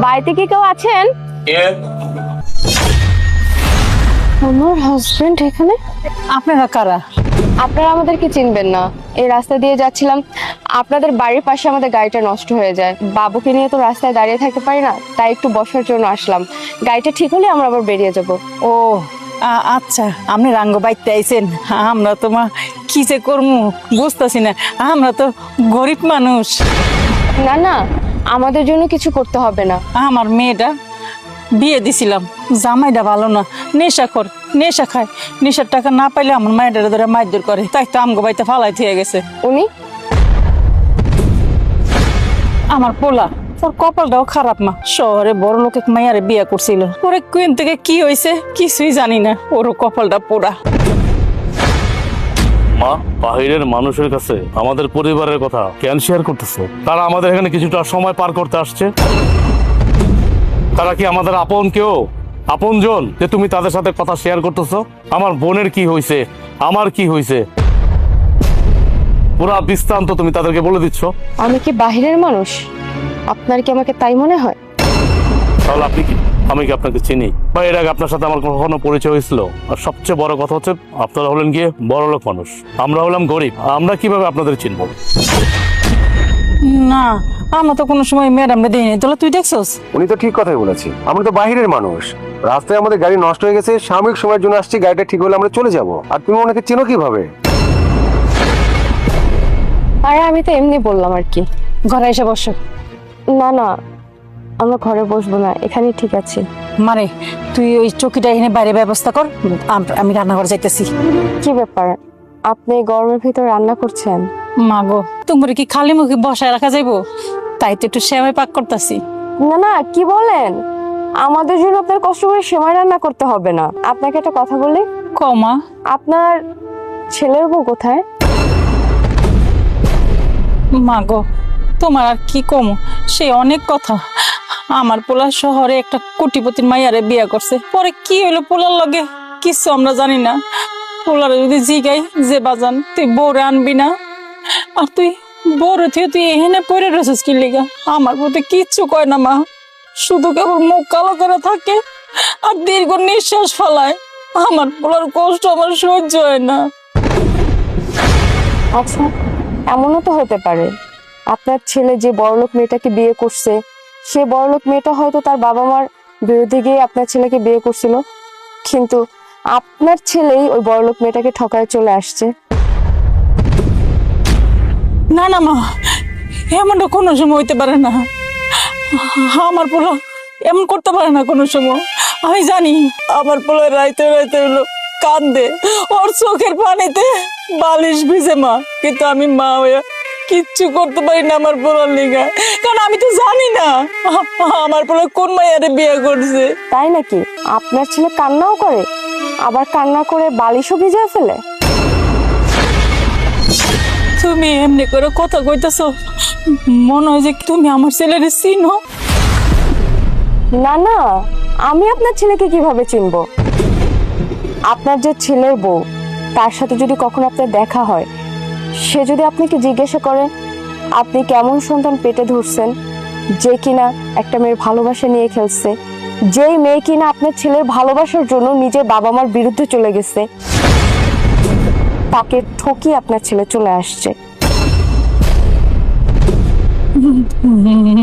বাড়িতে কি কেউ আছেন? আমার হাজবেন্ড এখানে। আপনারা কারা? আপনারা আমাদেরকে চিনবেন না। এই রাস্তা দিয়ে যাচ্ছিলাম, আপনাদের বাড়ির পাশে আমাদের গাড়িটা নষ্ট হয়ে যায়। বাবুকে নিয়ে তো রাস্তায় দাঁড়িয়ে থাকতে পারি না, তাই একটু বসার জন্য আসলাম। গাড়িটা ঠিক হলে আমরা আবার বেরিয়ে যাব। ও আচ্ছা, আপনি রাঙ্গ বাইতে আইছেন। আমরা তো মা কি যে করবো বুঝতেছি না, আমরা তো গরিব মানুষ। না না, আমাদের জন্য কিছু করতে হবে না। আমার মেয়েটা বিয়ে দিছিলাম, জামাইটা ভালো না, নেশা খায়। নেশার টাকা না পাইলে আমার মায়ের ধরে মারধর করে, তাই তো আমগো বাইতে ফালাই থিয়ে গেছে। উনি আমার পোলা, ওর কপালটাও খারাপ মা। শহরে বড় লোক এক মাইয়ারে বিয়ে করছিল, ওরে কুইন থেকে কি হয়েছে কিছুই জানি না, ওরও কপালটা পোড়া। মা, বাহিরের মানুষের কাছে আমাদের পরিবারের কথা কেন শেয়ার করতেছে? তারা আমাদের এখানে কিছুটা সময় পার করতে আসছে। তারা কি আমাদের আপন কেউ, আপনজন, যে তুমি তাদের সাথে কথা শেয়ার করতেছো? আমার বোনের কি হয়েছে, আমার কি হয়েছে, পুরা বৃত্তান্ত তুমি তাদেরকে বলে দিচ্ছ। আমি কি বাহিরের মানুষ? আপনার কি আমাকে তাই মনে হয়? তাহলে আপনি কি, আমি কি আপনাকে চিনি বা এর আগে আপনার সাথে আমার কখনো পরিচয় হয়েছিল? আর সবচেয়ে বড় কথা হচ্ছে আপনারা হলেন গিয়ে বড়লোক মানুষ, আমরা হলাম গরিব। আমরা কিভাবে আপনাদের চিনবো? না, আমরা তো কোনো সময় ম্যাডামরে দেখিনি। তাহলে তুই দেখছস? উনি তো ঠিক কথাই বলেছে, আমরা তো বাহিরের মানুষ। রাস্তায় আমাদের গাড়ি নষ্ট হয়ে গেছে, সাময়িক সময়ের জন্য আসছি, গাড়িটা ঠিক হলে আমরা চলে যাব। আর তুমি ওনাকে চেনো কিভাবে? আরে আমি তো এমনি বললাম আর কি। ঘরে এসে বসো। না না, আমরা ঘরে বসবো না, এখানেই ঠিক আছে। মারে, তুই ওই চকিটা এখানে বাইরে ব্যবস্থা কর, আমি রান্নাঘরে যাইতেছি। কি ব্যাপার, আপনি গরমের ভিতর রান্না করছেন? মা গো, তোমার কি খালি মুখে বসায় রাখা যাইবো? তাই তো একটু সেমাই পাক করতেছি। না না, কি বলেন? আমাদের জন্য আপনার কষ্ট করে সেমাই রান্না করতে হবে না। আপনাকে একটা কথা বলি। কমা, আপনার ছেলের বউ কোথায়? মা গো, তোমার আর কি কম, সে অনেক কথা। আমার পোলা শহরে একটা কোটিপতির মাইয়ারে বিয়ে করছে, পরে কি হইলো পোলার লগে কিছু আমরা জানি না। পোলারে যদি জিগাই যে বাজান তুই বউরে আনবি না, আর তুই বউরে থেকে তুই এখানে পড়ে রয়েছিস কি লিগা? আমার প্রতি কিচ্ছু কয় না মা, শুধু কেবল মুখ কালো করে থাকে আর দীর্ঘ নিঃশ্বাস ফেলায়। আমার পোলার কষ্ট আমার সহ্য হয় না। আচ্ছা, এমনও তো হতে পারে আপনার ছেলে যে বড়লোক মেয়েটাকে বিয়ে করছে, সে বড়লোক মেয়েটা হয়তো তার বাবা মার বিরুদ্ধে গিয়ে আপনার ছেলেকে বিয়ে করছিল, কিন্তু আপনার ছেলেই ওই বড়লোক মেয়েটাকে ঠকায় চলে আসছে। না না মা, এমনটা কোনো সময় হইতে পারে না। আমার পোলা এমন করতে পারে না কোনো সময়। আমি জানি আমার পোলা রাইতে রাইতে হলো কান্দে, ওর চোখের পানিতে বালিশ ভিজে মা, কিন্তু আমি মা হইয়া কিচ্ছু করতে পারি না আমার পোলার লিগা, কারণ আমি তো জানি না আমার পোলা কোন মাইয়ারে বিয়ে করছে। তাই নাকি? আপনার ছেলে কান্নাও করে, আবার কান্না করে বালিশও ভিজিয়ে ফেলে? তুমি এমনি করে কথা কইতেছ, মনে হয় যে তুমি আমার ছেলের চিনো। না না, আমি আপনার ছেলেকে কিভাবে চিনবো? আপনার যে ছেলের বউ, তার সাথে যদি কখনো আপনার দেখা হয়, সে যদি আপনাকে জিজ্ঞাসা করে আপনি কেমন সন্তান পেটে ধরছেন, যে কিনা একটা মেয়ের ভালোবাসা নিয়ে খেলছে, যেই মেয়ে কিনা আপনার ছেলের ভালোবাসার জন্য নিজের বাবা মার বিরুদ্ধে চলে গেছে, তাকে ঠকিয়ে আপনার ছেলে চলে আসছে।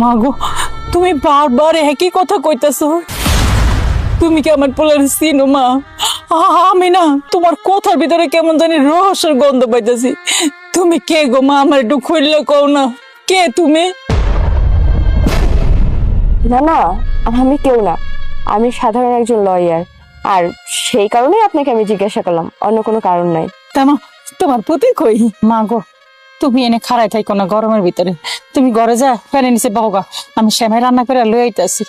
মাগো, তুমি বারবার একই কথা কইতেছো। তুমি কি আমার পোলার চিনো মা? আমি না তোমার কথার ভিতরে কেমন জানি রহস্যের গন্ধ পাইতেছি। তুমি কে গো মা? আমার একটু খুললে কও না, কে তুমি? না না, আমি কেউ না, আমি সাধারণ একজন লয়ার, আর সেই কারণেই আপনাকে আমি জিজ্ঞাসা করলাম, অন্য কোনো কারণ নাই। তামা তোমার পুতি কই? মা গো, তুমি এনে খাড়াই থাইকো না গরমের ভিতরে, তুমি ঘরে যা ফ্যানের নিচে বহগা, আমি সেমাই রান্না করে লই আইতাছি।